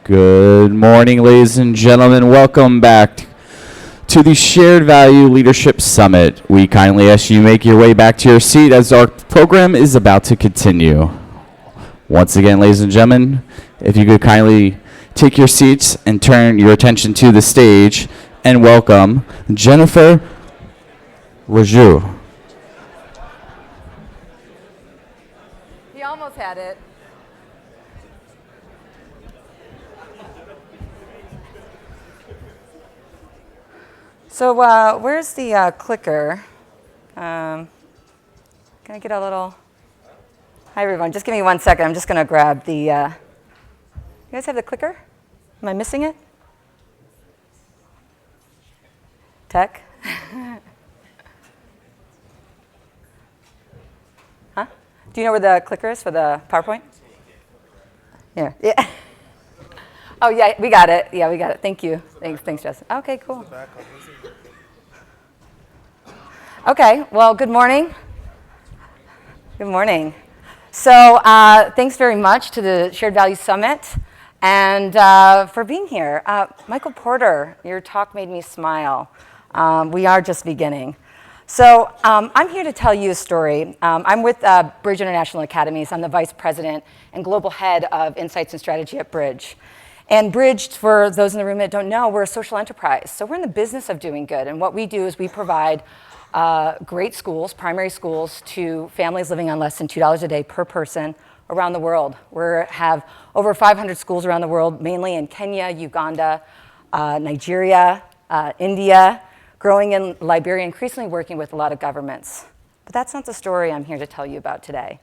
Good morning, ladies and gentlemen. Welcome back to the Shared Value Leadership Summit. We kindly ask you to make your way back to your seat as our program is about to continue. Once again, ladies and gentlemen, if you could kindly take your seats and turn your attention to the stage and welcome Jennifer Giroux. He almost had it. So where's the clicker? Can I get a little? Hi, everyone. Just give me 1 second. I'm just going to grab the. You guys have the clicker? Am I missing it? Tech? Huh? Do you know where the clicker is for the PowerPoint? Yeah. Yeah. Oh, yeah, we got it. Yeah, we got it. Thank you. Thanks, Justin. Okay, cool. Okay, well, good morning. Good morning. So thanks very much to the Shared Value Summit and for being here. Michael Porter, your talk made me smile. We are just beginning. So I'm here to tell you a story. I'm with Bridge International Academies. I'm the Vice President and Global Head of Insights and Strategy at Bridge. And Bridge, for those in the room that don't know, we're a social enterprise. So we're in the business of doing good. And what we do is we provide great schools, primary schools, to families living on less than $2 a day per person around the world. We have over 500 schools around the world, mainly in Kenya, Uganda, Nigeria, India, growing in Liberia, increasingly working with a lot of governments. But that's not the story I'm here to tell you about today.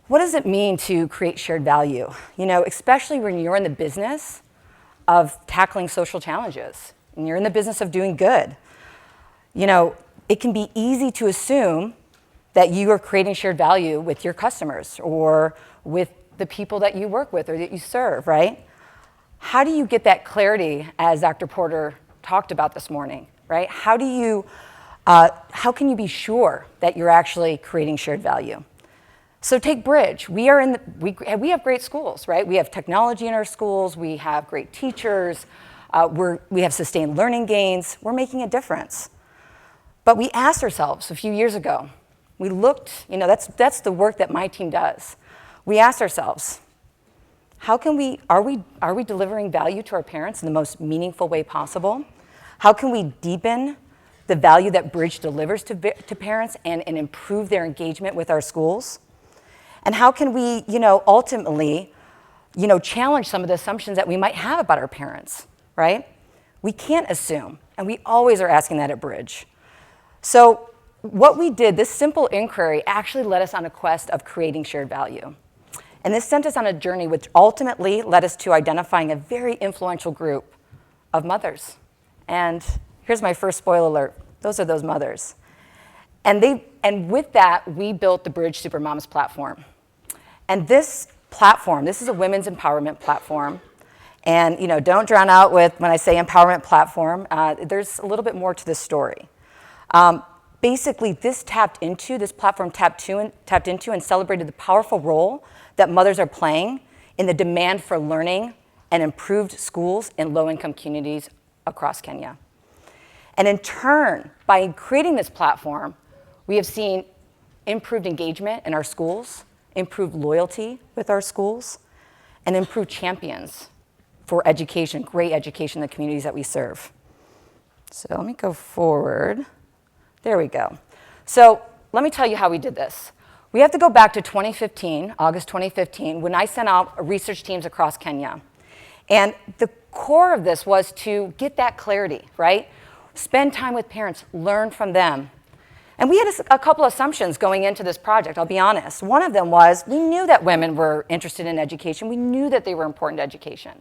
What does it mean to create shared value? You know, especially when you're in the business of tackling social challenges and you're in the business of doing good. You know, it can be easy to assume that you are creating shared value with your customers or with the people that you work with or that you serve, right? How do you get that clarity, as Dr. Porter talked about this morning, right? How can you be sure that you're actually creating shared value? So take Bridge. We have great schools, right? We have technology in our schools. We have great teachers. We have sustained learning gains. We're making a difference. But we asked ourselves a few years ago, we looked, you know, that's the work that my team does. We asked ourselves, are we delivering value to our parents in the most meaningful way possible? How can we deepen the value that Bridge delivers to parents and improve their engagement with our schools? And how can we, you know, ultimately, you know, challenge some of the assumptions that we might have about our parents, right? We can't assume, and we always are asking that at Bridge. So what we did, this simple inquiry actually led us on a quest of creating shared value. And this sent us on a journey which ultimately led us to identifying a very influential group of mothers. And here's my first spoiler alert. Those are those mothers. And with that, we built the Bridge Supermoms platform. And this platform, this is a women's empowerment platform. And you know, don't drown out with when I say empowerment platform. There's a little bit more to this story. Basically, this platform tapped into and celebrated the powerful role that mothers are playing in the demand for learning and improved schools in low-income communities across Kenya. And in turn, by creating this platform, we have seen improved engagement in our schools, improved loyalty with our schools, and improved champions for education, great education in the communities that we serve. So let me go forward. There we go. So let me tell you how we did this. We have to go back to 2015, August 2015, when I sent out research teams across Kenya. And the core of this was to get that clarity, right? Spend time with parents, learn from them. And we had a couple assumptions going into this project, I'll be honest. One of them was we knew that women were interested in education. We knew that they were important to education.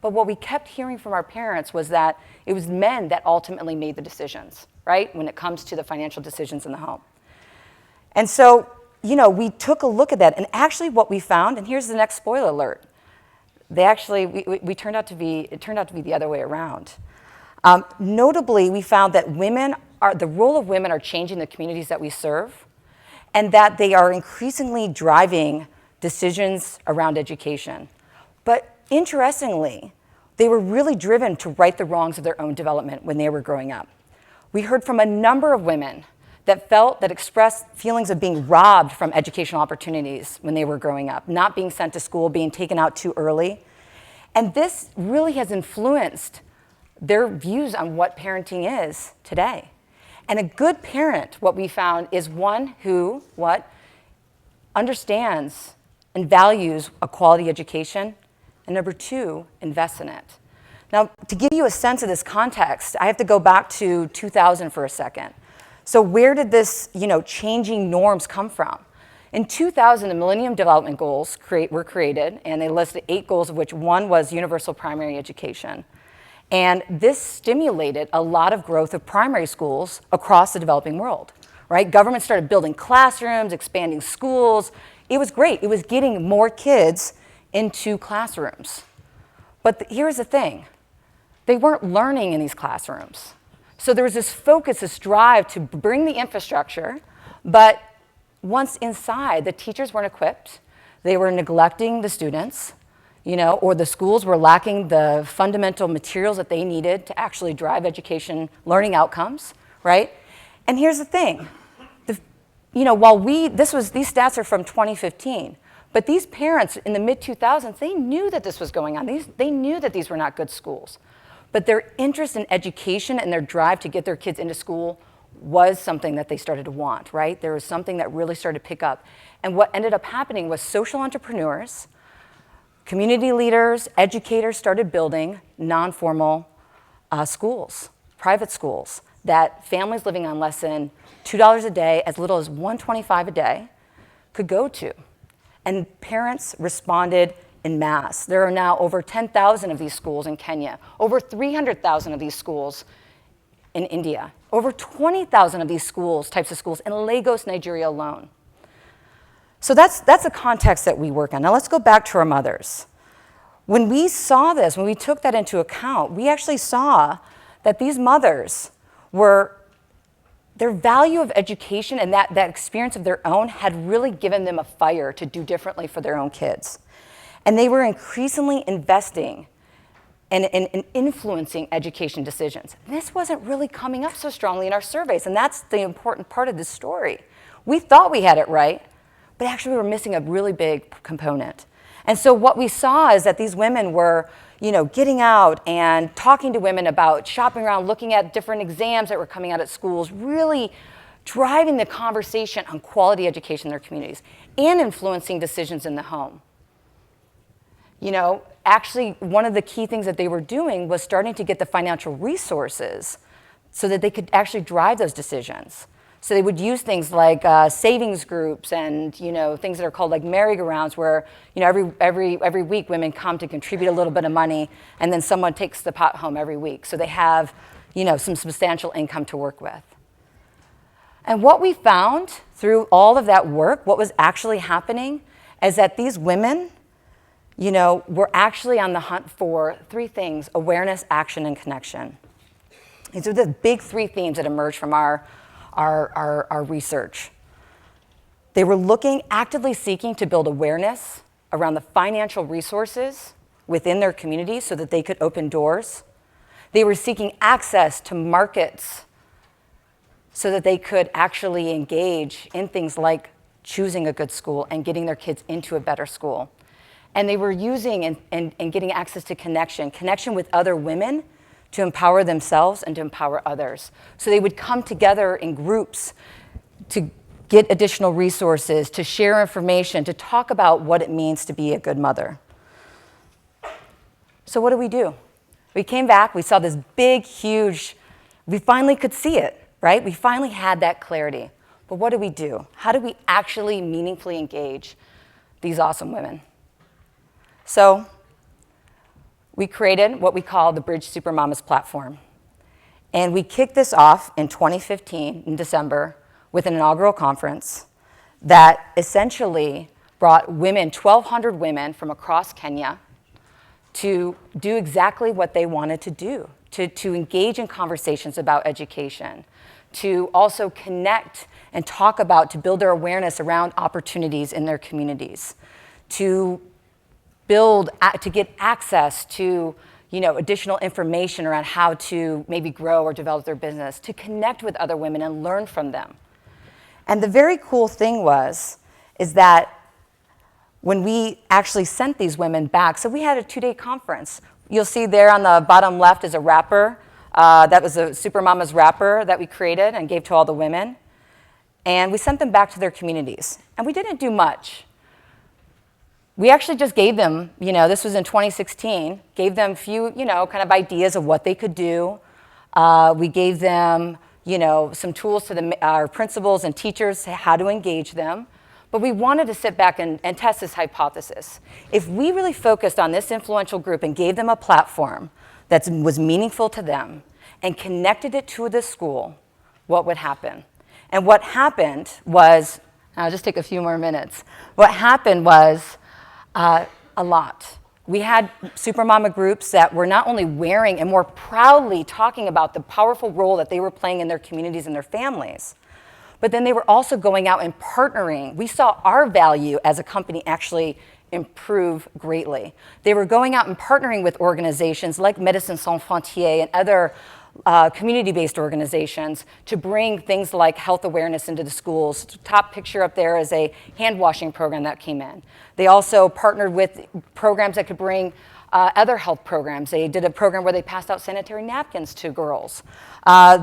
But what we kept hearing from our parents was that it was men that ultimately made the decisions, right? When it comes to the financial decisions in the home. And so, you know, we took a look at that. And actually what we found, and here's the next spoiler alert. It turned out to be the other way around. Notably, we found that the role of women are changing the communities that we serve, and that they are increasingly driving decisions around education. But interestingly, they were really driven to right the wrongs of their own development when they were growing up. We heard from a number of women that expressed feelings of being robbed from educational opportunities when they were growing up, not being sent to school, being taken out too early. And this really has influenced their views on what parenting is today. And a good parent, what we found, is one who, understands and values a quality education, and number two, invests in it. Now, to give you a sense of this context, I have to go back to 2000 for a second. So where did this, changing norms come from? In 2000, the Millennium Development Goals were created, and they listed 8 goals, of which one was universal primary education. And this stimulated a lot of growth of primary schools across the developing world, right? Government started building classrooms, expanding schools. It was great. It was getting more kids into classrooms. But here's the thing. They weren't learning in these classrooms. So there was this focus, this drive to bring the infrastructure, but once inside, the teachers weren't equipped. They were neglecting the students, or the schools were lacking the fundamental materials that they needed to actually drive education, learning outcomes, right? And here's the thing. These stats are from 2015, but these parents in the mid-2000s, they knew that this was going on. They knew that these were not good schools. But their interest in education and their drive to get their kids into school was something that they started to want, right? There was something that really started to pick up. And what ended up happening was social entrepreneurs, community leaders, educators started building non-formal schools, private schools, that families living on less than $2 a day, as little as $125 a day, could go to. And parents responded in mass. There are now over 10,000 of these schools in Kenya, over 300,000 of these schools in India, over 20,000 of these types of schools in Lagos, Nigeria alone. So that's the context that we work on. Now let's go back to our mothers. When we saw this, when we took that into account, we actually saw that these mothers their value of education and that experience of their own had really given them a fire to do differently for their own kids. And they were increasingly investing and influencing education decisions. This wasn't really coming up so strongly in our surveys, and that's the important part of this story. We thought we had it right, but actually we were missing a really big component. And so what we saw is that these women were, getting out and talking to women about shopping around, looking at different exams that were coming out at schools, really driving the conversation on quality education in their communities and influencing decisions in the home. Actually, one of the key things that they were doing was starting to get the financial resources so that they could actually drive those decisions. So they would use things like savings groups and things that are called like merry-go-rounds, where every week women come to contribute a little bit of money, and then someone takes the pot home every week. So they have some substantial income to work with. And what we found through all of that work, what was actually happening, is that these women we're actually on the hunt for 3 things: awareness, action, and connection. These are the big 3 themes that emerged from our research. They were actively seeking to build awareness around the financial resources within their communities so that they could open doors. They were seeking access to markets so that they could actually engage in things like choosing a good school and getting their kids into a better school. And they were using and getting access to connection with other women to empower themselves and to empower others. So they would come together in groups to get additional resources, to share information, to talk about what it means to be a good mother. So what do? We came back, we saw this big, huge, we finally could see it, right? We finally had that clarity. But what do? How do we actually meaningfully engage these awesome women? So we created what we call the Bridge Supermamas platform. And we kicked this off in 2015, in December, with an inaugural conference that essentially brought 1,200 women from across Kenya to do exactly what they wanted to do, to engage in conversations about education, to also connect and talk about, to build their awareness around opportunities in their communities, to to get access to additional information around how to maybe grow or develop their business, to connect with other women and learn from them. And the very cool thing is that when we actually sent these women back, so we had a 2-day conference. You'll see there on the bottom left is a wrapper. That was a Supermama's wrapper that we created and gave to all the women. And we sent them back to their communities. And we didn't do much. We actually just gave them, this was in 2016, gave them a few, kind of ideas of what they could do. We gave them, some tools to our principals and teachers how to engage them. But we wanted to sit back and test this hypothesis. If we really focused on this influential group and gave them a platform that was meaningful to them and connected it to the school, what would happen? And what happened was, I'll just take a few more minutes. What happened was a lot. We had Supermama groups that were not only wearing and more proudly talking about the powerful role that they were playing in their communities and their families, but then they were also going out and partnering. We saw our value as a company actually improve greatly. They were going out and partnering with organizations like Médecins Sans Frontières and other community-based organizations to bring things like health awareness into the schools. Top picture up there is a hand washing program that came in. They also partnered with programs that could bring other health programs. They did a program where they passed out sanitary napkins to girls.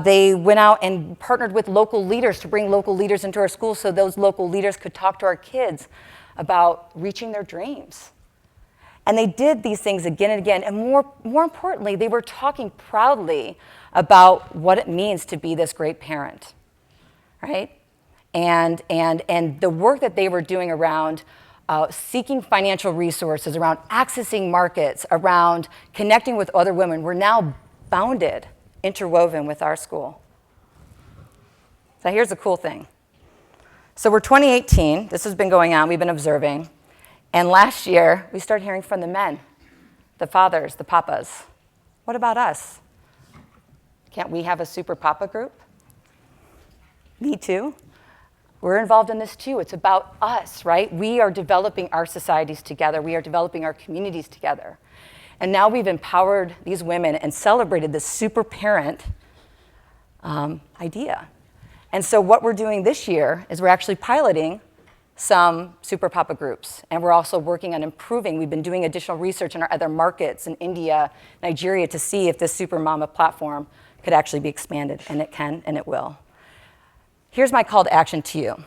They went out and partnered with local leaders to bring local leaders into our schools so those local leaders could talk to our kids about reaching their dreams. And they did these things again and again. And more importantly, they were talking proudly about what it means to be this great parent, right? And the work that they were doing around seeking financial resources, around accessing markets, around connecting with other women, were now bounded, interwoven with our school. So here's the cool thing. So we're 2018. This has been going on. We've been observing. And last year, we started hearing from the men, the fathers, the papas. What about us? Can't we have a super papa group? Me too. We're involved in this too. It's about us, right? We are developing our societies together. We are developing our communities together. And now we've empowered these women and celebrated this super parent idea. And so what we're doing this year is we're actually piloting some Super Papa groups. And we're also working on improving. We've been doing additional research in our other markets in India, Nigeria, to see if this Super Mama platform could actually be expanded. And it can, and it will. Here's my call to action to you.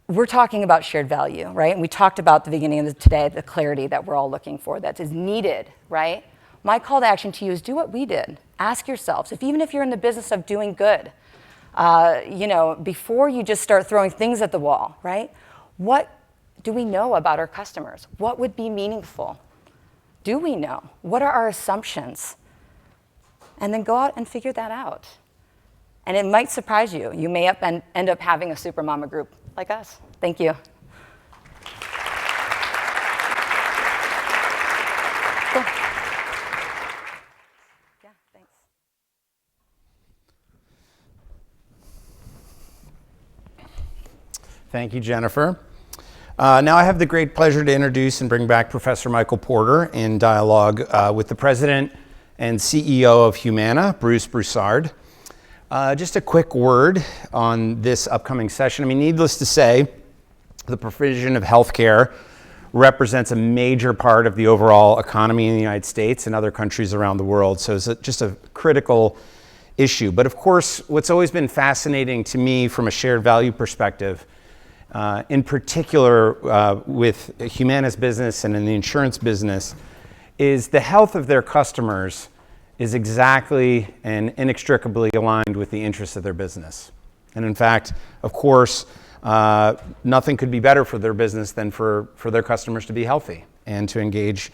We're talking about shared value, right? And we talked about at the beginning of today, the clarity that we're all looking for that is needed, right? My call to action to you is do what we did. Ask yourselves, even if you're in the business of doing good, before you just start throwing things at the wall, right? What do we know about our customers? What would be meaningful? Do we know? What are our assumptions? And then go out and figure that out. And it might surprise you. You may end up having a Super Mama group like us. Thank you. Cool. Yeah, thanks. Thank you, Jennifer. Now I have the great pleasure to introduce and bring back Professor Michael Porter in dialogue with the President and CEO of Humana, Bruce Broussard. Just a quick word on this upcoming session. Needless to say, the provision of healthcare represents a major part of the overall economy in the United States and other countries around the world. So it's just a critical issue. But of course, what's always been fascinating to me from a shared value perspective, in particular with Humana's business and in the insurance business, is the health of their customers is exactly and inextricably aligned with the interests of their business. And in fact, of course, nothing could be better for their business than for their customers to be healthy and to engage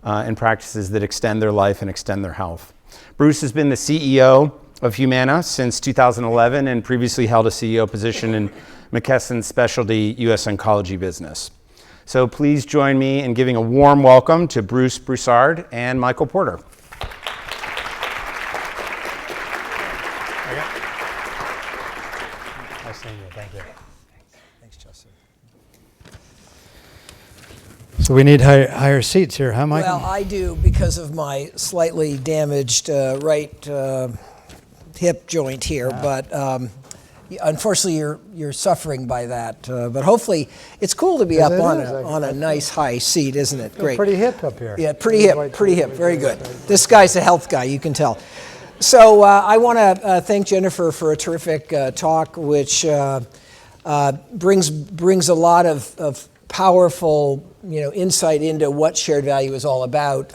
in practices that extend their life and extend their health. Bruce has been the CEO of Humana since 2011 and previously held a CEO position in McKesson's specialty U.S. oncology business. So please join me in giving a warm welcome to Bruce Broussard and Michael Porter. Nice seeing you. Thank you. Thanks, Justin. So we need higher seats here, huh, Michael? Well, I do because of my slightly damaged right hip joint here, but unfortunately you're suffering by that. But hopefully it's cool to be up on a nice high seat, isn't it? Great. Pretty hip up here. Yeah, pretty hip, very good. This guy's a health guy, you can tell. So I want to thank Jennifer for a terrific talk, which brings a lot of powerful, insight into what shared value is all about.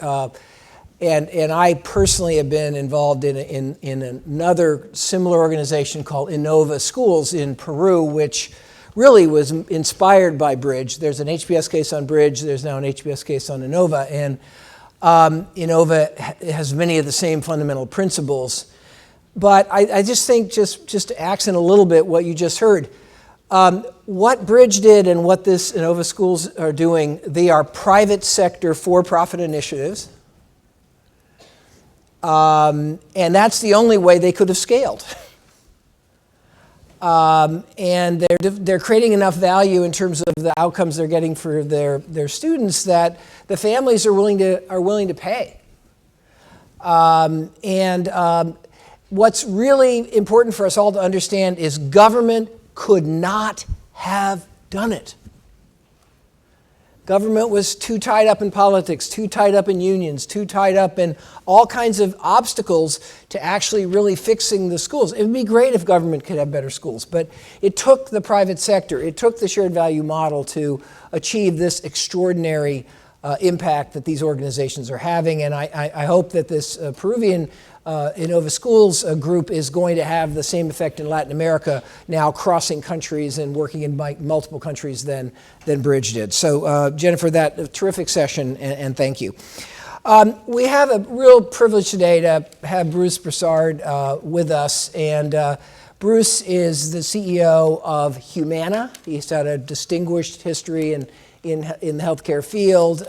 And I personally have been involved in another similar organization called Innova Schools in Peru, which really was inspired by Bridge. There's an HBS case on Bridge. There's now an HBS case on Innova. And Innova has many of the same fundamental principles. But I just think, just to accent a little bit what you just heard, what Bridge did and what this Innova Schools are doing, they are private sector for-profit initiatives. And that's the only way they could have scaled. And they're creating enough value in terms of the outcomes they're getting for their students that the families are willing to pay. What's really important for us all to understand is government could not have done it. Government was too tied up in politics, too tied up in unions, too tied up in all kinds of obstacles to actually really fixing the schools. It would be great if government could have better schools, but it took the private sector, it took the shared value model to achieve this extraordinary impact that these organizations are having. And I hope that this Peruvian Innova Schools group is going to have the same effect in Latin America, now crossing countries and working in multiple countries than Bridge did. So Jennifer, that terrific session, and thank you. We have a real privilege today to have Bruce Broussard with us. And Bruce is the CEO of Humana. He's had a distinguished history in the healthcare field.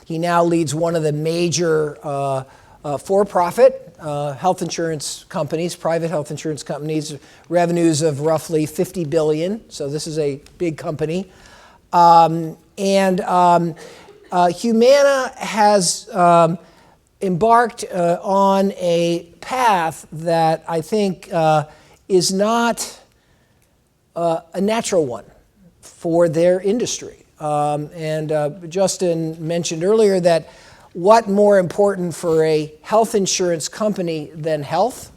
He now leads one of the major for-profit health insurance companies, private health insurance companies, revenues of roughly $50 billion. So this is a big company. Humana has embarked on a path that I think is not a natural one for their industry. Justin mentioned earlier that what more important for a health insurance company than health?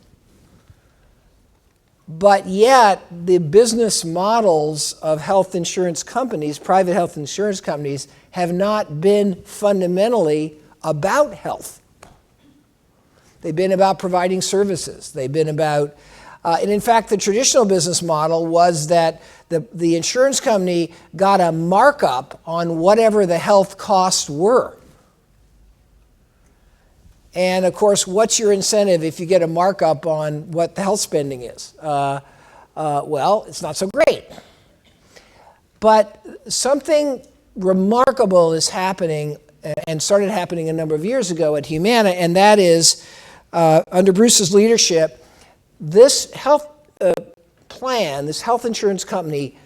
But yet, the business models of health insurance companies, private health insurance companies, have not been fundamentally about health. They've been about providing services. They've been about, and in fact, the traditional business model was that the insurance company got a markup on whatever the health costs were. And of course, what's your incentive if you get a markup on what the health spending is? Well, it's not so great. But something remarkable is happening and started happening a number of years ago at Humana, and that is, under Bruce's leadership, this health plan, this health insurance company,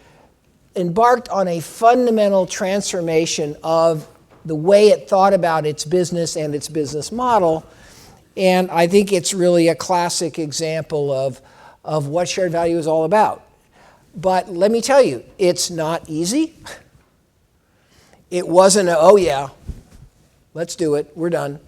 embarked on a fundamental transformation of the way it thought about its business and its business model. And I think it's really a classic example of what shared value is all about. But let me tell you, it's not easy. It wasn't oh yeah, let's do it, we're done.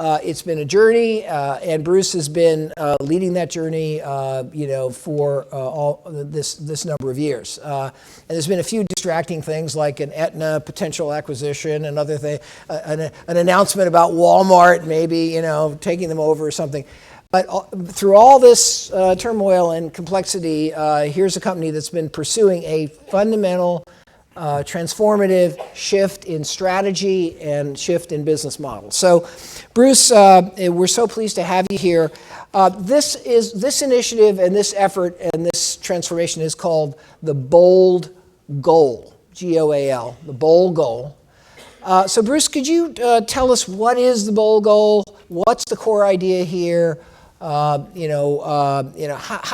It's been a journey, and Bruce has been leading that journey, for all this number of years. And there's been a few distracting things, like an Aetna potential acquisition, another thing, an announcement about Walmart, maybe taking them over or something. But through all this turmoil and complexity, here's a company that's been pursuing a fundamental, transformative shift in strategy and shift in business model. So, Bruce, we're so pleased to have you here. This initiative and this effort and this transformation is called the Bold Goal, G-O-A-L, the Bold Goal. So, Bruce, could you tell us what is the Bold Goal? What's the core idea here? How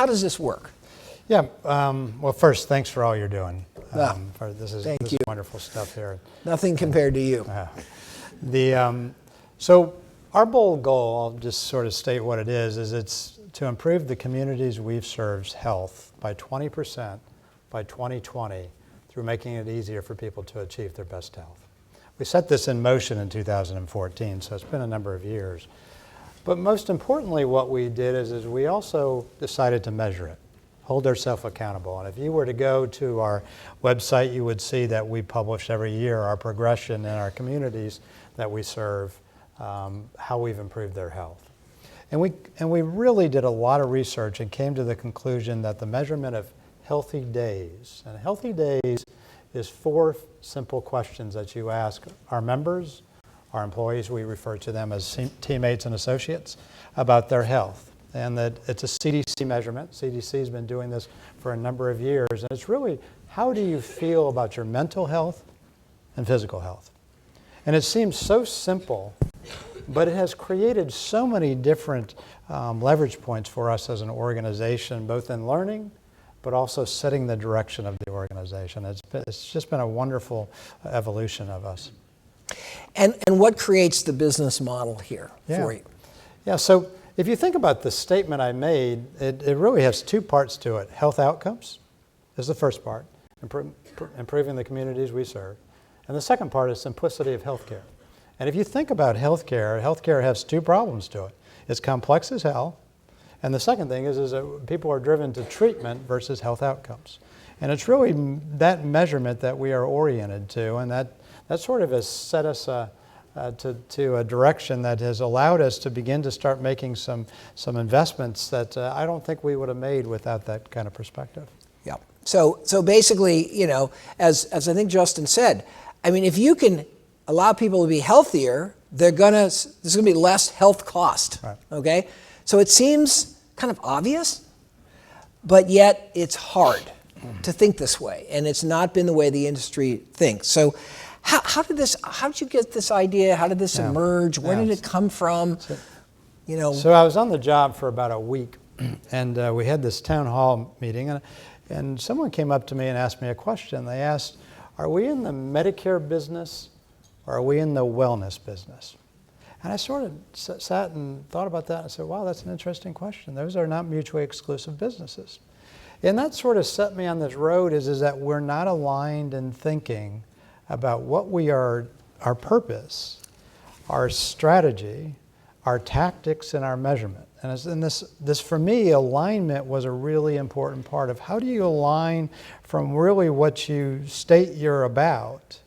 does this work? Yeah. Well, first, thanks for all you're doing. This is Thank you. wonderful stuff here. Nothing compared to you. So our bold goal, I'll just sort of state what it is it's to improve the communities we've served's health by 20% by 2020 through making it easier for people to achieve their best health. We set this in motion in 2014, so it's been a number of years. But most importantly, what we did is we also decided to measure it, hold ourselves accountable. And if you were to go to our website, you would see that we publish every year our progression in our communities that we serve, how we've improved their health. And we really did a lot of research and came to the conclusion that the measurement of healthy days, and healthy days is 4 simple questions that you ask our members, our employees, we refer to them as teammates and associates, about their health. And that it's a CDC measurement. CDC has been doing this for a number of years. And it's really, how do you feel about your mental health and physical health? And it seems so simple, but it has created so many different leverage points for us as an organization, both in learning, but also setting the direction of the organization. It's just been a wonderful evolution of us. And what creates the business model here for you? Yeah, so if you think about the statement I made, it really has 2 parts to it. Health outcomes is the first part, improving the communities we serve. And the second part is simplicity of healthcare. And if you think about healthcare has 2 problems to it. It's complex as hell. And the second thing is that people are driven to treatment versus health outcomes. And it's really that measurement that we are oriented to, and that sort of has set us to a direction that has allowed us to begin to start making some investments that I don't think we would have made without that kind of perspective. Yeah. So basically, as I think Justin said, I mean, if you can allow people to be healthier, there's going to be less health cost. Right. Okay? So it seems kind of obvious, but yet it's hard to think this way, and it's not been the way the industry thinks. So how did you get this idea? How did this emerge? Where did it come from? So I was on the job for about a week, and we had this town hall meeting, and someone came up to me and asked me a question. They asked, are we in the Medicare business or are we in the wellness business? And I sort of sat and thought about that and said, wow, that's an interesting question. Those are not mutually exclusive businesses. And that sort of set me on this road is that we're not aligned in thinking about what we are, our purpose, our strategy, our tactics, and our measurement. And this for me, alignment was a really important part of how do you align from really what you state you're about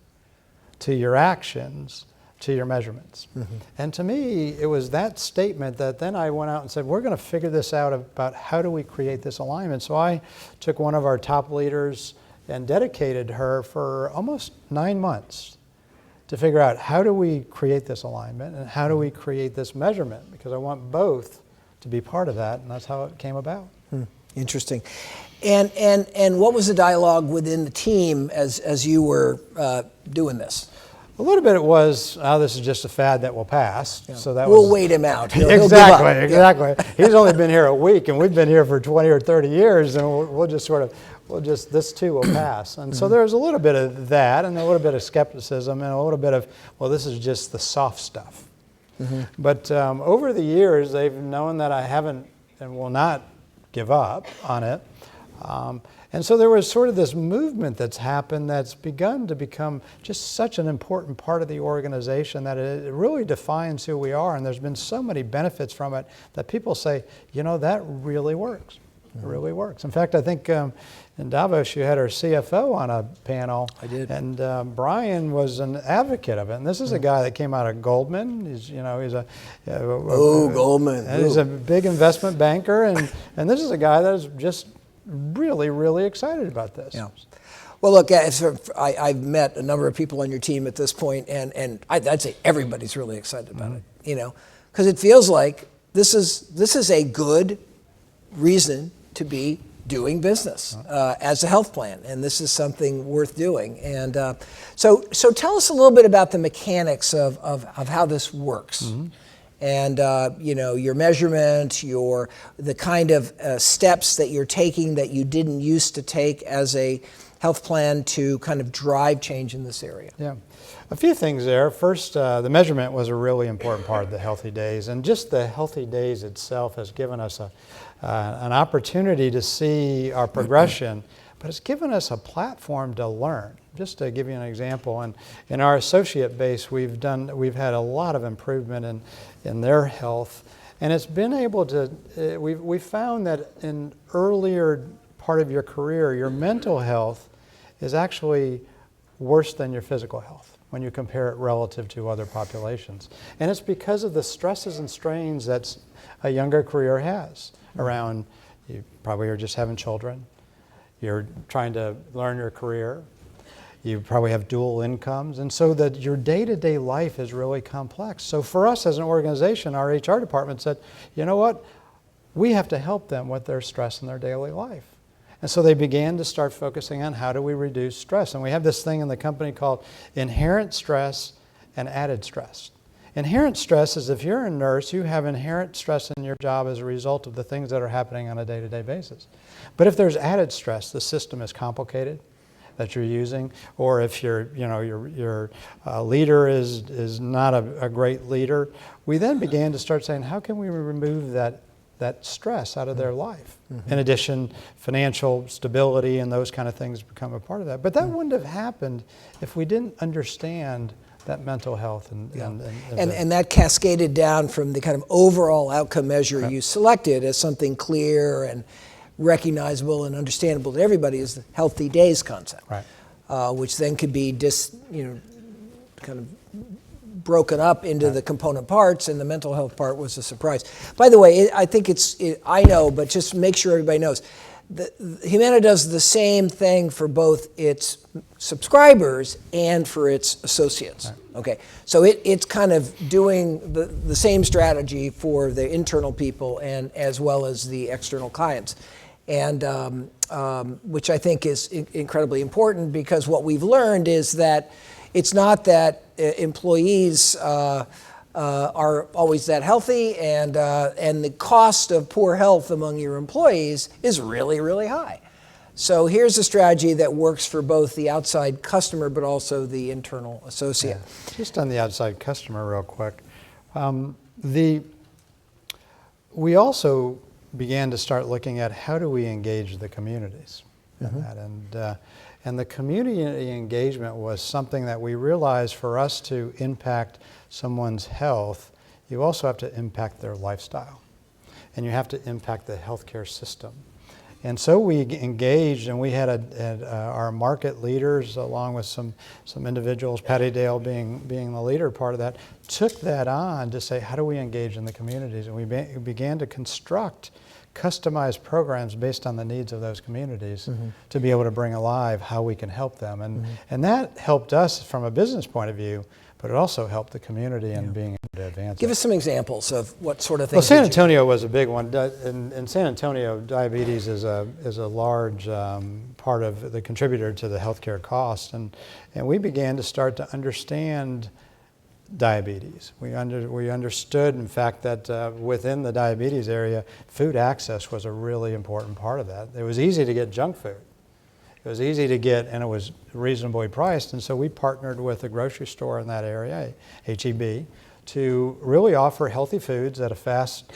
to your actions to your measurements. Mm-hmm. And to me, it was that statement that then I went out and said, we're going to figure this out about how do we create this alignment. So I took one of our top leaders and dedicated her for almost 9 months to figure out how do we create this alignment and how do we create this measurement, because I want both to be part of that, and that's how it came about. Interesting. And what was the dialogue within the team as you were doing this? A little bit it was, this is just a fad that will pass. Yeah. So that we'll wait him out. Exactly. Yeah. He's only been here a week, and we've been here for 20 or 30 years, and this too will pass. And so there's a little bit of that, and a little bit of skepticism, and a little bit of, well, this is just the soft stuff. Mm-hmm. But over the years, they've known that I haven't and will not give up on it. And so there was sort of this movement that's happened that's begun to become just such an important part of the organization that it really defines who we are. And there's been so many benefits from it that people say, that really works. It really works. In fact, I think in Davos you had our CFO on a panel. I did. And Brian was an advocate of it. And this is a guy that came out of Goldman. He's Goldman. And he's a big investment banker. And this is a guy that is just really, really excited about this. Yeah. Well, look, I've met a number of people on your team at this point, and I'd say everybody's really excited about it. Because it feels like this is a good reason to be doing business as a health plan, and this is something worth doing. And so tell us a little bit about the mechanics of how this works. Mm-hmm. And your measurement, the kind of steps that you're taking that you didn't used to take as a health plan to kind of drive change in this area? Yeah, a few things there. First, the measurement was a really important part of the Healthy Days, and just the Healthy Days itself has given us an opportunity to see our progression, but it's given us a platform to learn. Just to give you an example, in our associate base, we've had a lot of improvement in their health, and it's been able to. We found that in earlier part of your career, your mental health is actually worse than your physical health when you compare it relative to other populations. And it's because of the stresses and strains that a younger career has around, you probably are just having children, you're trying to learn your career, you probably have dual incomes, and so that your day-to-day life is really complex. So for us as an organization, our HR department said, you know what, we have to help them with their stress in their daily life. And so they began to start focusing on how do we reduce stress. And we have this thing in the company called inherent stress and added stress. Inherent stress is if you're a nurse, you have inherent stress in your job as a result of the things that are happening on a day-to-day basis. But if there's added stress, the system is complicated that you're using, or if your leader is not a great leader, we then began to start saying, how can we remove that stress out of their life? In addition, financial stability and those kind of things become a part of that. But that wouldn't have happened if we didn't understand that mental health and that cascaded down from the kind of overall outcome measure you selected as something clear and recognizable and understandable to everybody is the Healthy Days concept, which then could be kind of broken up into the component parts, and the mental health part was a surprise. By the way, I think I know, but just make sure everybody knows, Humana does the same thing for both its subscribers and for its associates. Okay, so it's kind of doing the same strategy for the internal people and as well as the external clients, and which I think is incredibly important, because what we've learned is that it's not that employees are always that healthy, and the cost of poor health among your employees is really, really high. So here's a strategy that works for both the outside customer but also the internal associate. Yeah. Just on the outside customer real quick. We also began to start looking at how do we engage the communities in that. And the community engagement was something that we realized for us to impact someone's health, you also have to impact their lifestyle. And you have to impact the healthcare system. And so we engaged, and we had our market leaders, along with some individuals, Patty Dale being the leader part of that, took that on to say, how do we engage in the communities? And we began to construct customized programs based on the needs of those communities to be able to bring alive how we can help them. And that helped us from a business point of view, but it also helped the community in being able to advance. Give us some examples of what sort of things. Well, San Antonio was a big one. In San Antonio, diabetes is a large part of the contributor to the healthcare cost, and we began to start to understand diabetes. We understood, in fact, that within the diabetes area, food access was a really important part of that. It was easy to get junk food. It was easy to get, and it was reasonably priced, and so we partnered with a grocery store in that area, H-E-B, to really offer healthy foods at a fast,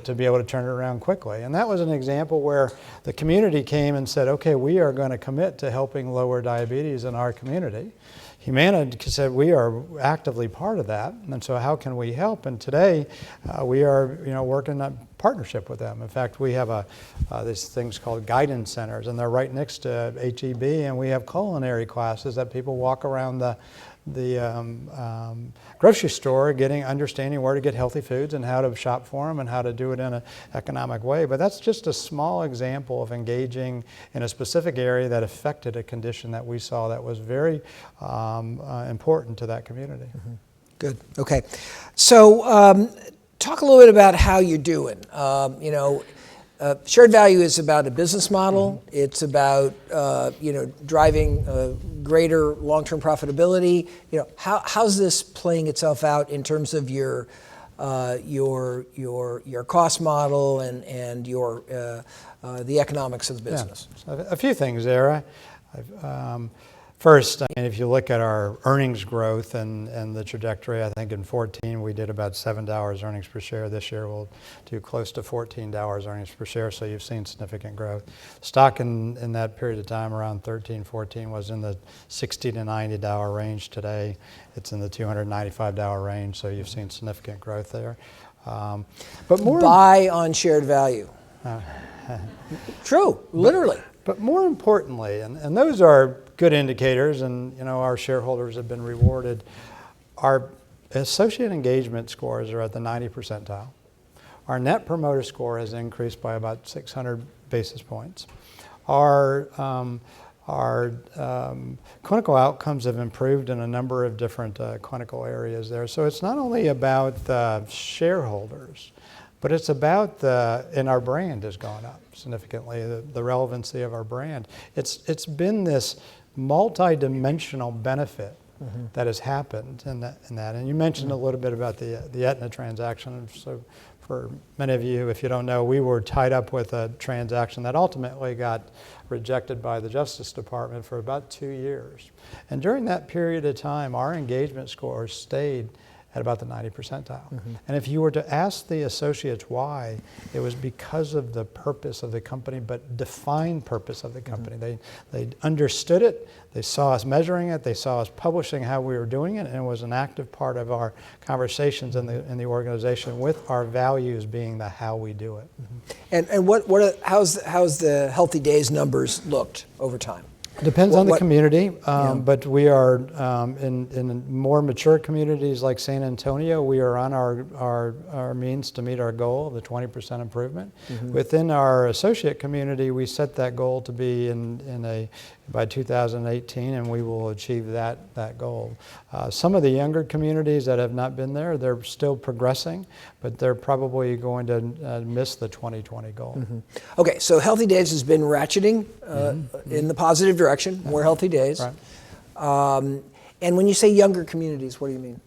to be able to turn it around quickly. And that was an example where the community came and said, okay, we are going to commit to helping lower diabetes in our community. Humana said we are actively part of that, and so how can we help? And today we are working on partnership with them. In fact, we have these things called guidance centers, and they're right next to HEB, and we have culinary classes that people walk around the grocery store understanding where to get healthy foods and how to shop for them and how to do it in an economic way. But that's just a small example of engaging in a specific area that affected a condition that we saw that was very important to that community. Good. Okay. So talk a little bit about how you're doing. Shared value is about a business model. It's about driving greater long-term profitability. How's this playing itself out in terms of your cost model and your the economics of the business? Yeah. So a few things there. First, I mean, if you look at our earnings growth and the trajectory, I think in 14 we did about $7 earnings per share. This year we'll do close to $14 earnings per share, so you've seen significant growth. Stock in that period of time, around 13, 14, was in the $60 to $90 range. Today it's in the $295 range, so you've seen significant growth there. But more Buy on shared value. True, literally. But more importantly, and those are good indicators, and our shareholders have been rewarded. Our associate engagement scores are at the 90 percentile. Our net promoter score has increased by about 600 basis points. Our clinical outcomes have improved in a number of different clinical areas there. So it's not only about the shareholders, but it's about and our brand has gone up significantly, the relevancy of our brand. It's been this multi-dimensional benefit that has happened in that. And you mentioned a little bit about the Aetna transaction. So for many of you, if you don't know, we were tied up with a transaction that ultimately got rejected by the Justice Department for about 2 years. And during that period of time, our engagement scores stayed at about the 90 percentile. And if you were to ask the associates why, it was because of the purpose of the company, but defined purpose of the company. They understood it, they saw us measuring it, they saw us publishing how we were doing it, and it was an active part of our conversations in the organization, with our values being the how we do it. And how's the Healthy Days numbers looked over time? Depends on the community, but we are in more mature communities like San Antonio, we are on our means to meet our goal of the 20% improvement. Within our associate community, we set that goal to be by 2018, and we will achieve that goal. Some of the younger communities that have not been there, they're still progressing, but they're probably going to miss the 2020 goal. Okay, so Healthy Days has been ratcheting in the positive direction, more Healthy Days. Right. And when you say younger communities, what do you mean?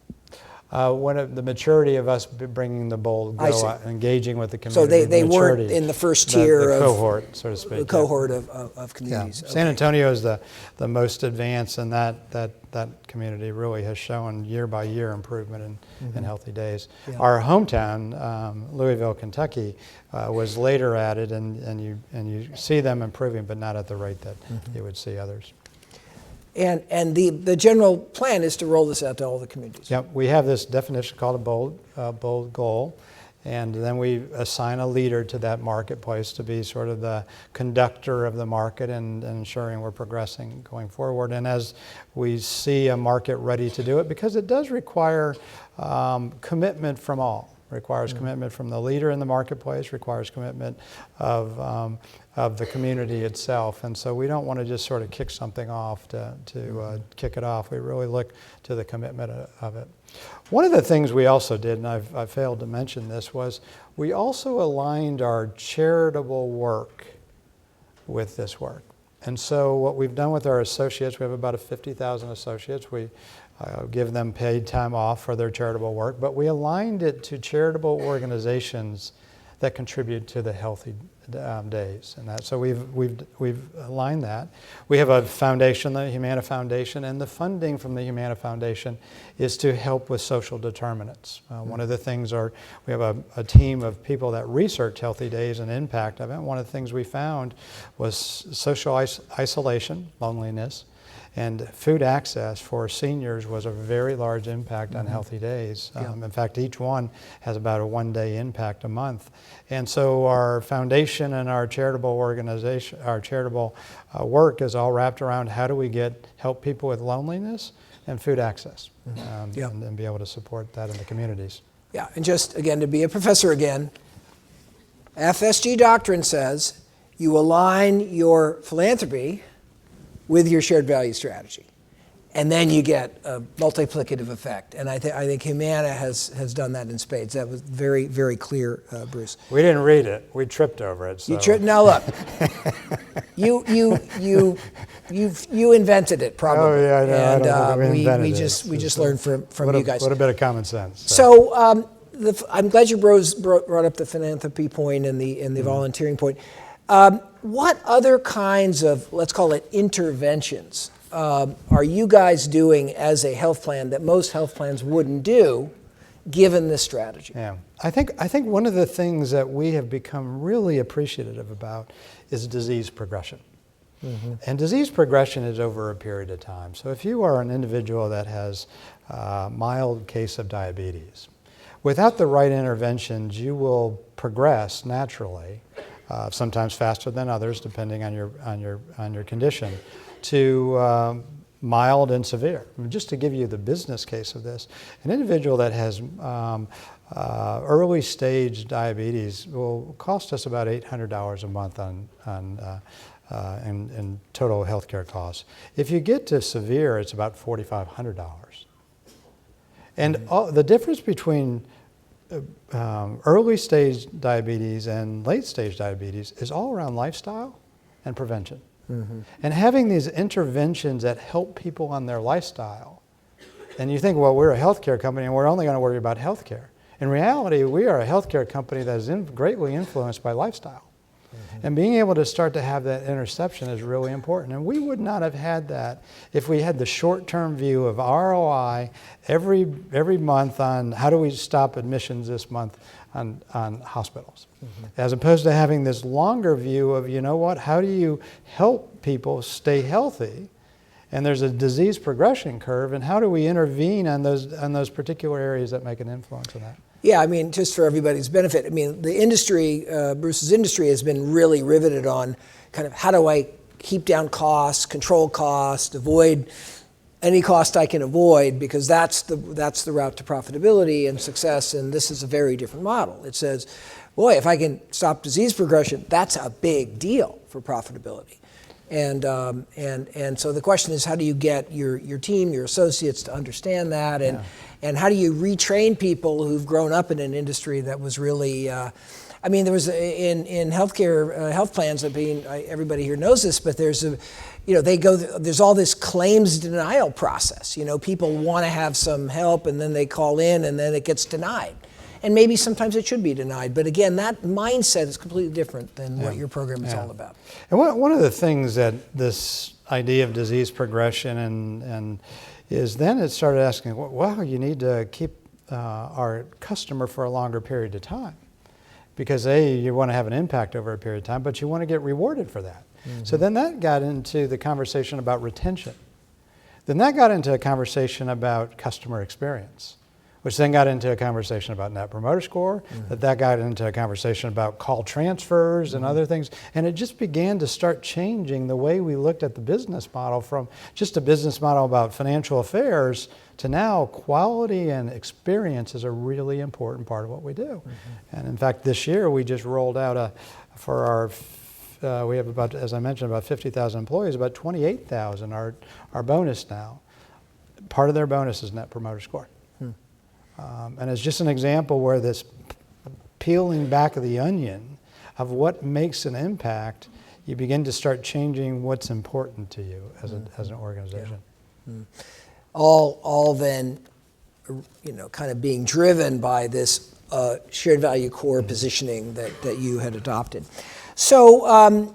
When the maturity of us bringing the bold go, engaging with the community. So they weren't in the first tier the of cohort, so to speak. The cohort of communities. Yeah. San Antonio is the most advanced, and that community really has shown year by year improvement in Healthy Days. Yeah. Our hometown, Louisville, Kentucky, was later added, and you see them improving, but not at the rate that you would see others. And the general plan is to roll this out to all the communities. Yep, we have this definition called a bold goal, and then we assign a leader to that marketplace to be sort of the conductor of the market and ensuring we're progressing going forward. And as we see a market ready to do it, because it does require commitment from all. Requires commitment from the leader in the marketplace, requires commitment of the community itself. And so we don't want to just sort of kick something off to kick it off. We really look to the commitment of it. One of the things we also did, and I failed to mention this, was we also aligned our charitable work with this work. And so what we've done with our associates, we have about 50,000 associates. We give them paid time off for their charitable work, but we aligned it to charitable organizations that contribute to the Healthy Days, and that. So we've aligned that. We have a foundation, the Humana Foundation, and the funding from the Humana Foundation is to help with social determinants. One of the things we have a team of people that research Healthy Days and impact of it. One of the things we found was social isolation, loneliness, and food access for seniors was a very large impact on Healthy Days. In fact, each one has about a one-day impact a month. And so our foundation and our charitable organization, our charitable work is all wrapped around how do we help people with loneliness and food access, and be able to support that in the communities. Yeah, and just again, to be a professor again, FSG doctrine says you align your philanthropy with your shared value strategy. And then you get a multiplicative effect. And I think Humana has done that in spades. That was very, very clear, Bruce. We didn't read it. We tripped over it. So. Now look, you invented it probably. Oh yeah, I know. And we just learned from you guys. What a bit of common sense. So I'm glad you brought up the philanthropy point and the volunteering point. what other kinds of, let's call it interventions, are you guys doing as a health plan that most health plans wouldn't do, given this strategy? Yeah, I think one of the things that we have become really appreciative about is disease progression. And disease progression is over a period of time. So if you are an individual that has a mild case of diabetes, without the right interventions, you will progress naturally, sometimes faster than others, depending on your condition, to mild and severe. I mean, just to give you the business case of this, an individual that has early stage diabetes will cost us about $800 a month in total healthcare costs. If you get to severe, it's about $4,500. And the difference between early stage diabetes and late stage diabetes is all around lifestyle and prevention. And having these interventions that help people on their lifestyle. And you think, well, we're a healthcare company and we're only going to worry about healthcare. In reality, we are a healthcare company that is greatly influenced by lifestyle. And being able to start to have that interception is really important. And we would not have had that if we had the short-term view of ROI every month on how do we stop admissions this month on hospitals, as opposed to having this longer view of, you know what, how do you help people stay healthy? And there's a disease progression curve, and how do we intervene on those particular areas that make an influence on that? Yeah, I mean, just for everybody's benefit, I mean, the industry, Bruce's industry has been really riveted on kind of how do I keep down costs, control costs, avoid any cost I can avoid, because that's the route to profitability and success, and this is a very different model. It says, boy, if I can stop disease progression, that's a big deal for profitability. And so the question is, how do you get your team, your associates to understand that, and how do you retrain people who've grown up in an industry that was really, I mean, there was in healthcare, health plans, everybody here knows this, but there's there's all this claims denial process. You know, people want to have some help and then they call in and then it gets denied. And maybe sometimes it should be denied. But again, that mindset is completely different than what your program is all about. And one of the things that this idea of disease progression and is then it started asking, well, you need to keep our customer for a longer period of time. Because you want to have an impact over a period of time, but you want to get rewarded for that. So then that got into the conversation about retention. Then that got into a conversation about customer experience, which then got into a conversation about Net Promoter Score, that got into a conversation about call transfers and other things. And it just began to start changing the way we looked at the business model from just a business model about financial affairs to now quality and experience is a really important part of what we do. And in fact, this year we just rolled out for our we have about, as I mentioned, about 50,000 employees, about 28,000 are bonus now. Part of their bonus is Net Promoter Score. And it's just an example where this peeling back of the onion of what makes an impact, you begin to start changing what's important to you as an organization. All then, kind of being driven by this shared value core positioning that you had adopted. So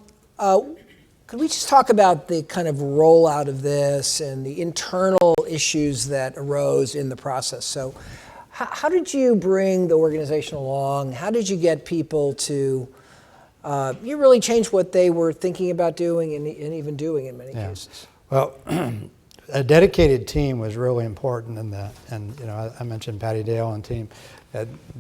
could we just talk about the kind of rollout of this and the internal issues that arose in the process? So how did you bring the organization along? How did you get people to, you really changed what they were thinking about doing and even doing in many cases? Well, a dedicated team was really important in that. And, I mentioned Patty Dale and team.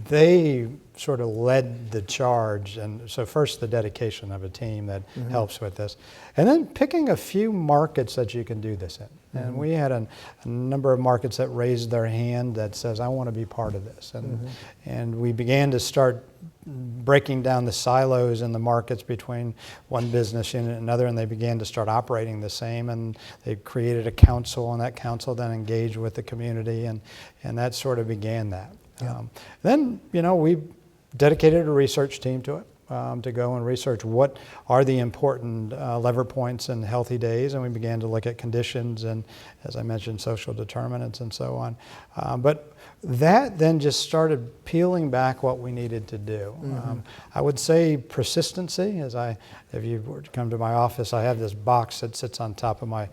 They sort of led the charge. And so first the dedication of a team that helps with this. And then picking a few markets that you can do this in. And we had a number of markets that raised their hand that says, I want to be part of this. And we began to start breaking down the silos in the markets between one business unit and another, and they began to start operating the same, and they created a council, and that council then engaged with the community, and that sort of began that. Then, we dedicated a research team to it. to go and research what are the important lever points in healthy days, and we began to look at conditions and, as I mentioned, social determinants and so on. But that then just started peeling back what we needed to do. I would say persistency. If you were to come to my office, I have this box that sits on top of my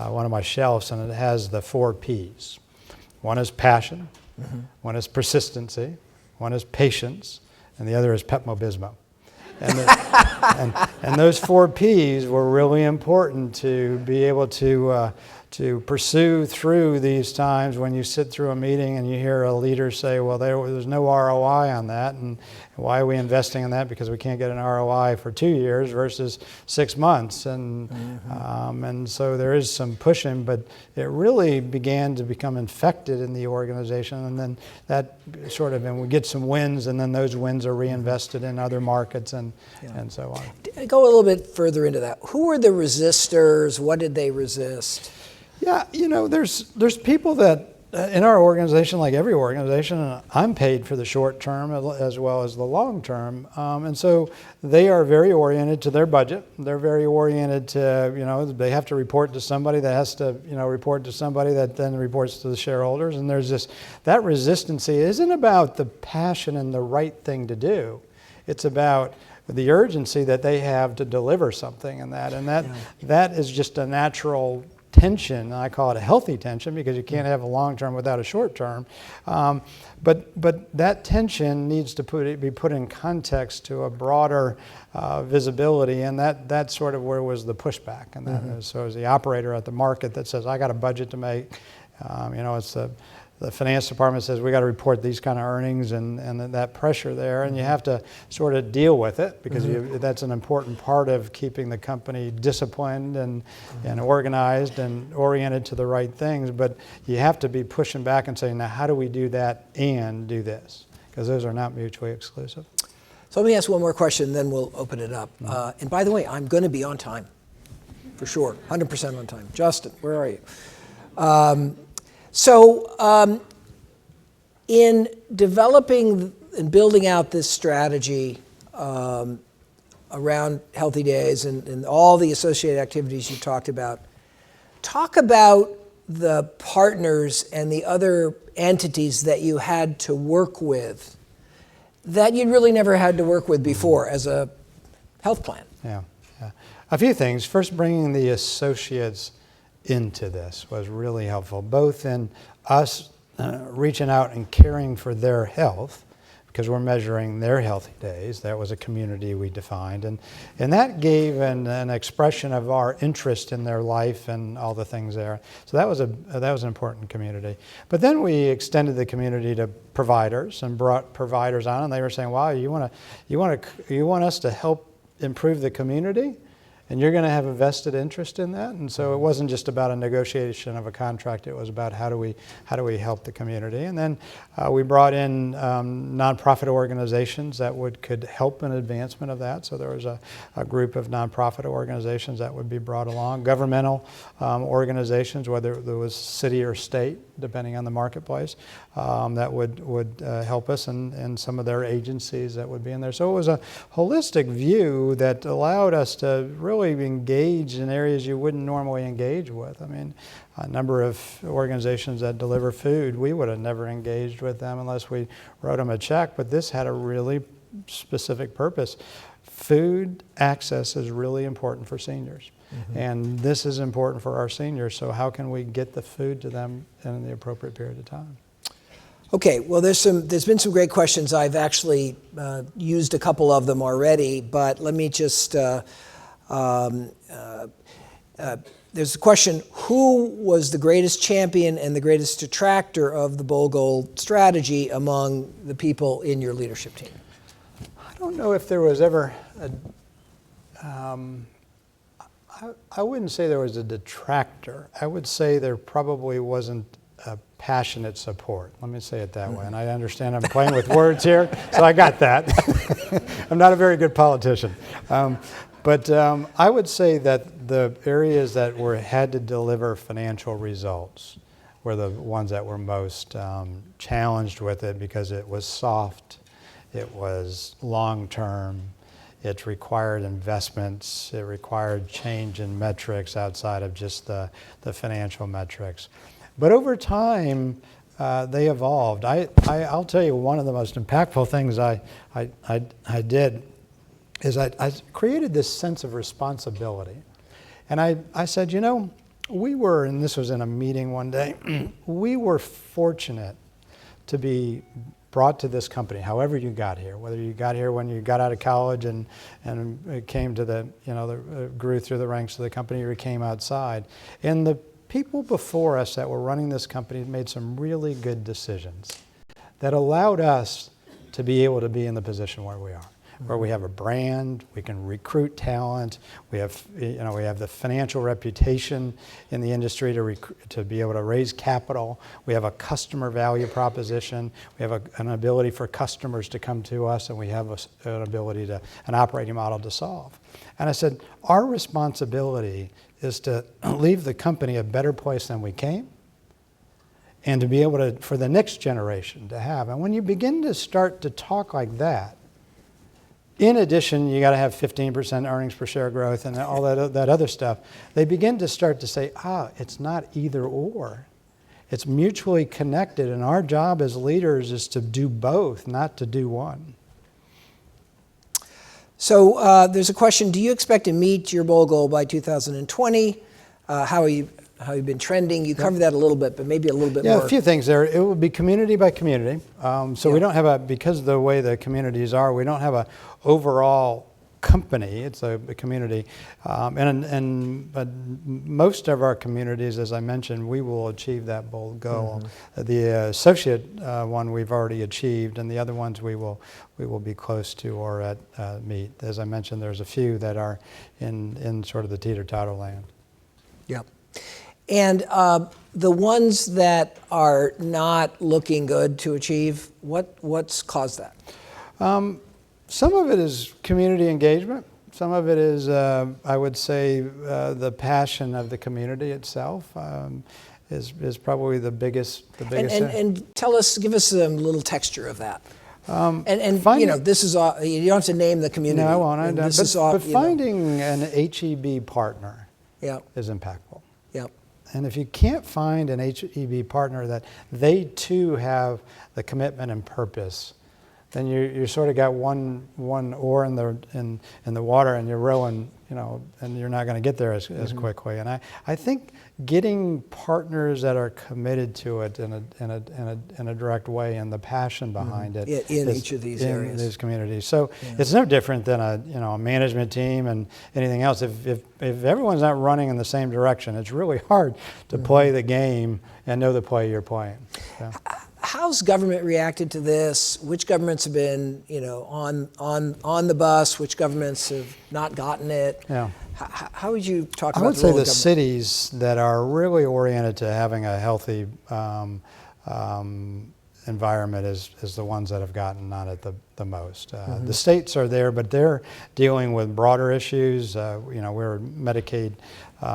one of my shelves, and it has the 4 Ps. One is passion, one is persistency, one is patience, and the other is Pepto-Bismol. And those 4 Ps were really important to be able to pursue through these times when you sit through a meeting and you hear a leader say, well, there's no ROI on that, and why are we investing in that? Because we can't get an ROI for 2 years versus 6 months. And so there is some pushing, but it really began to become infected in the organization, and then that and we get some wins, and then those wins are reinvested in other markets and so on. Go a little bit further into that. Who were the resistors? What did they resist? Yeah, there's people that in our organization, like every organization, I'm paid for the short term as well as the long term, and so they are very oriented to their budget. They're very oriented to, they have to report to somebody that has to, report to somebody that then reports to the shareholders, and there's that resistancy isn't about the passion and the right thing to do. It's about the urgency that they have to deliver something, and that is just a natural tension. I call it a healthy tension because you can't have a long term without a short term. But that tension needs to be put in context to a broader visibility, and that's sort of where was the pushback. And so as the operator at the market that says, I got a budget to make, it's the finance department says we got to report these kind of earnings, and that pressure there, and you have to sort of deal with it because that's an important part of keeping the company disciplined and organized and oriented to the right things. But you have to be pushing back and saying, now how do we do that and do this? Because those are not mutually exclusive. So let me ask one more question, then we'll open it up. And by the way, I'm going to be on time, for sure, 100% on time. Justin, where are you? So in developing and building out this strategy around Healthy Days and all the associated activities you talked about, talk about the partners and the other entities that you had to work with that you'd really never had to work with before as a health plan. Yeah. A few things. First, bringing the associates into this was really helpful, both in us reaching out and caring for their health, because we're measuring their healthy days. That was a community we defined, and that gave an expression of our interest in their life and all the things there. So that was an important community. But then we extended the community to providers and brought providers on, and they were saying, "Wow, you want us to help improve the community? And you're going to have a vested interest in that." And so it wasn't just about a negotiation of a contract. It was about how do we help the community. And then we brought in nonprofit organizations that could help in advancement of that. So there was a group of nonprofit organizations that would be brought along, governmental organizations, whether it was city or state, depending on the marketplace, that would help us, and some of their agencies that would be in there. So it was a holistic view that allowed us to really engage in areas you wouldn't normally engage with. I mean, a number of organizations that deliver food, we would have never engaged with them unless we wrote them a check, but this had a really specific purpose. Food access is really important for seniors. And this is important for our seniors, so how can we get the food to them in the appropriate period of time? Okay, well, there's been some great questions. I've actually used a couple of them already, but let me just, there's a question, who was the greatest champion and the greatest detractor of the Bold Goal strategy among the people in your leadership team? I don't know if there was ever I wouldn't say there was a detractor. I would say there probably wasn't a passionate support. Let me say it that way. And I understand I'm playing with words here, so I got that. I'm not a very good politician. But I would say that the areas that had to deliver financial results were the ones that were most challenged with it, because it was soft, it was long-term, It required investments. It required change in metrics outside of just the financial metrics. But over time, they evolved. I'll tell you, one of the most impactful things I did is I created this sense of responsibility. And I said, you know, we were, and this was in a meeting one day, we were fortunate to be brought to this company, however you got here, whether you got here when you got out of college and came to the, you know, grew through the ranks of the company, or came outside. And the people before us that were running this company made some really good decisions that allowed us to be able to be in the position where we are, where we have a brand, we can recruit talent, we have, you know, we have the financial reputation in the industry to be able to raise capital. We have a customer value proposition. We have an ability for customers to come to us, and we have an ability to, an operating model to solve. And I said, our responsibility is to leave the company a better place than we came, and to be able to, for the next generation to have. And when you begin to start to talk like that, in addition, you got to have 15% earnings per share growth and all that other stuff. They begin to start to say, it's not either or. It's mutually connected, and our job as leaders is to do both, not to do one. So there's a question, do you expect to meet your bold goal by 2020? How have you been trending? You covered that a little bit, but maybe a little bit more. Yeah, a few things there. It will be community by community. We don't have because of the way the communities are, we don't have a overall company. It's a community. But most of our communities, as I mentioned, we will achieve that bold goal. Mm-hmm. The associate one we've already achieved, and the other ones we will be close to or at meet. As I mentioned, there's a few that are in sort of the teeter-totter land. Yep. And the ones that are not looking good to achieve, what's caused that? Some of it is community engagement. Some of it is, I would say, the passion of the community itself is probably the biggest. And tell us, give us a little texture of that. This is all, you don't have to name the community. No, I won't. But finding an HEB partner is impactful. Yep. And if you can't find an HEB partner that they too have the commitment and purpose, then you sort of got one oar in the water, and you're rowing, and you're not going to get there as quickly. And I think getting partners that are committed to it in a direct way, and the passion behind it in each of these areas, in these communities. So it's no different than a management team and anything else. If everyone's not running in the same direction, it's really hard to play the game and know the play you're playing. So. How's government reacted to this? Which governments have been, on the bus? Which governments have not gotten it? Yeah. How would you talk about I would the say role the of government? cities that are really oriented to having a healthy environment is the ones that have gotten on it the most. The states are there, but they're dealing with broader issues. We're a Medicaid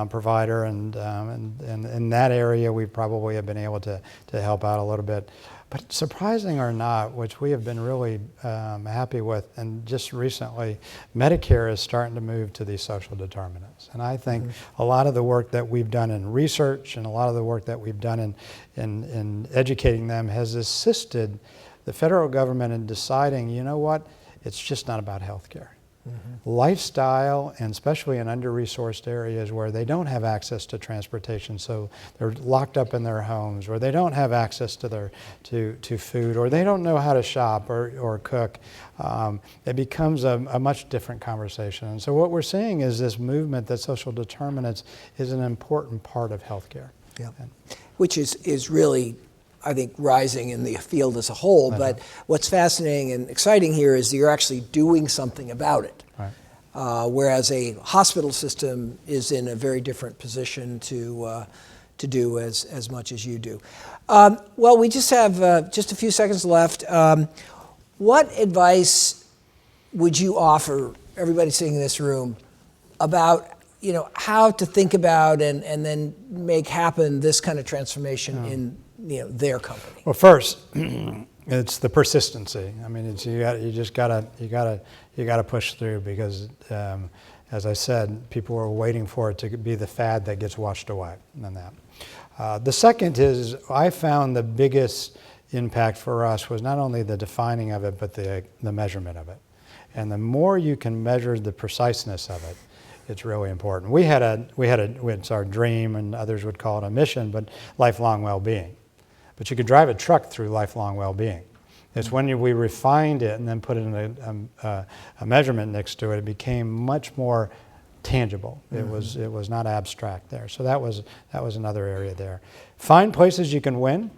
provider, and in that area we probably have been able to help out a little bit. But surprising or not, which we have been really happy with, and just recently, Medicare is starting to move to these social determinants. And I think a lot of the work that we've done in research and a lot of the work that we've done in educating them has assisted the federal government in deciding, you know what, it's just not about health care. Lifestyle, and especially in under-resourced areas where they don't have access to transportation, so they're locked up in their homes, or they don't have access to food, or they don't know how to shop or cook, it becomes a much different conversation. And so what we're seeing is this movement that social determinants is an important part of healthcare. Yeah. Which is really, I think, rising in the field as a whole. But what's fascinating and exciting here is that you're actually doing something about it. Right. Whereas a hospital system is in a very different position to do as much as you do. Well, we just have just a few seconds left. What advice would you offer everybody sitting in this room about how to think about and then make happen this kind of transformation in their company? Well, first, It's the persistency. I mean, you just gotta push through because, as I said, people are waiting for it to be the fad that gets washed away. And that. The second is I found the biggest impact for us was not only the defining of it, but the measurement of it. And the more you can measure the preciseness of it, it's really important. It's our dream, and others would call it a mission, but lifelong well-being. But you could drive a truck through lifelong well-being. It's when we refined it and then put in a measurement next to it, it became much more tangible. It was not abstract there. So that was another area there. Find places you can win.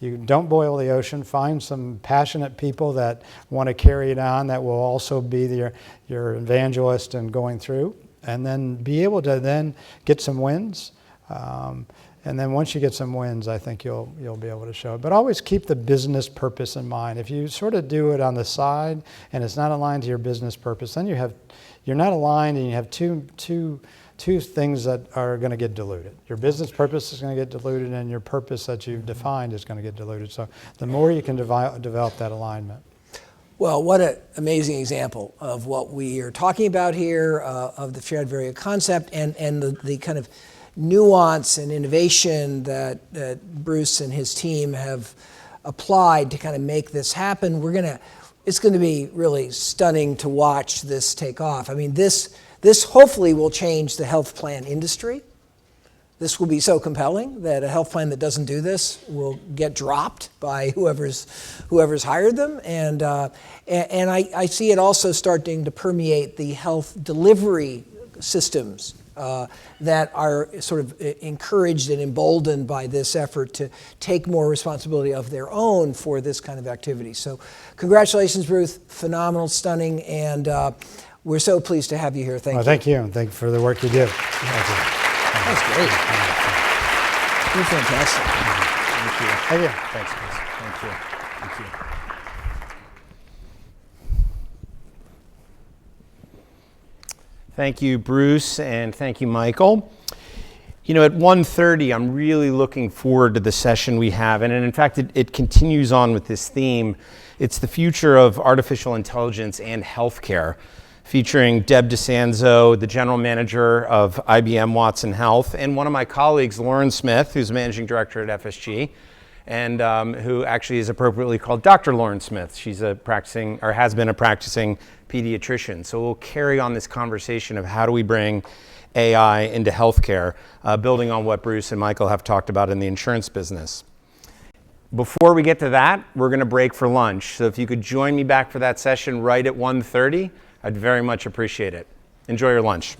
You don't boil the ocean. Find some passionate people that want to carry it on, that will also be your evangelist in going through, and then be able to then get some wins. And then once you get some wins, I think you'll be able to show it. But always keep the business purpose in mind. If you sort of do it on the side and it's not aligned to your business purpose, then you're not aligned, and you have two things that are going to get diluted. Your business purpose is going to get diluted, and your purpose that you've defined is going to get diluted. So the more you can develop that alignment. Well, what an amazing example of what we are talking about here, of the shared value concept, and the kind of nuance and innovation that Bruce and his team have applied to kind of make this happen. It's going to be really stunning to watch this take off. I mean, this hopefully will change the health plan industry. This will be so compelling that a health plan that doesn't do this will get dropped by whoever's hired them. And I see it also starting to permeate the health delivery systems that are sort of encouraged and emboldened by this effort to take more responsibility of their own for this kind of activity. So congratulations, Bruce. Phenomenal, stunning, and we're so pleased to have you here. Thank you. Thank you, and thank you for the work you do. Thank you. That's great. You're fantastic. Thank you. Thank you. Thanks, Chris. Thank you. Thank you. Thank you, Bruce, and thank you, Michael. You know, at 1:30, I'm really looking forward to the session we have, and in fact, it continues on with this theme. It's the future of artificial intelligence and healthcare, featuring Deb DeSanzo, the general manager of IBM Watson Health, and one of my colleagues, Lauren Smith, who's managing director at FSG, and who actually is appropriately called Dr. Lauren Smith. She's has been a practicing pediatrician. So we'll carry on this conversation of how do we bring AI into healthcare, building on what Bruce and Michael have talked about in the insurance business. Before we get to that, we're going to break for lunch. So if you could join me back for that session right at 1:30, I'd very much appreciate it. Enjoy your lunch.